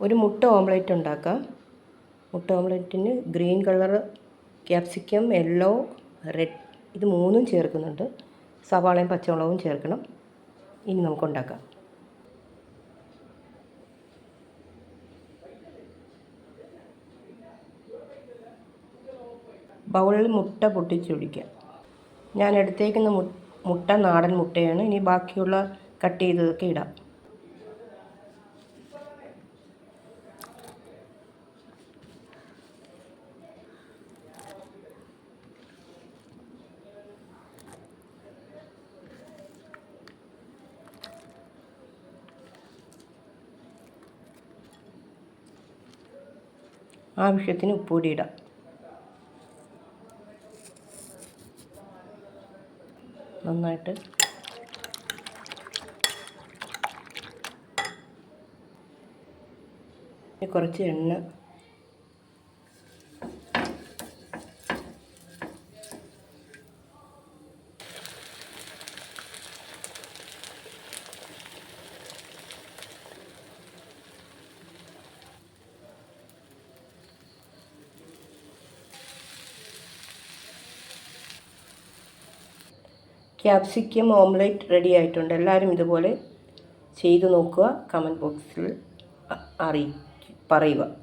ഒരു മുട്ട ഓംലെറ്റ് ഉണ്ടാക്കാം. മുട്ട ഓംലെറ്റിന് green colour capsicum, yellow, red ഇത് മൂന്നും ചേർക്കുന്നുണ്ട്. സവാളയും പച്ചമുളകും ചേർക്കണം. ഇനി നമുക്കുണ്ടാക്കാം. ബൗളിൽ മുട്ട പൊട്ടിച്ചൊഴിക്കാം. ഞാൻ എടുത്തേക്കുന്ന മുട്ട നാടൻ മുട്ടയാണ്. ഇനി ബാക്കിയുള്ള കട്ട് ചെയ്തതൊക്കെ ഇടാം. ആവശ്യത്തിന് ഉപ്പുപൊടി ഇടാം. നന്നായിട്ട് കുറച്ച് എണ്ണ, ക്യാപ്സിക്കം ഓംലെറ്റ് റെഡി ആയിട്ടുണ്ട്. എല്ലാവരും ഇതുപോലെ ചെയ്തു നോക്കുക. കമൻറ്റ് ബോക്സിൽ പറയുക.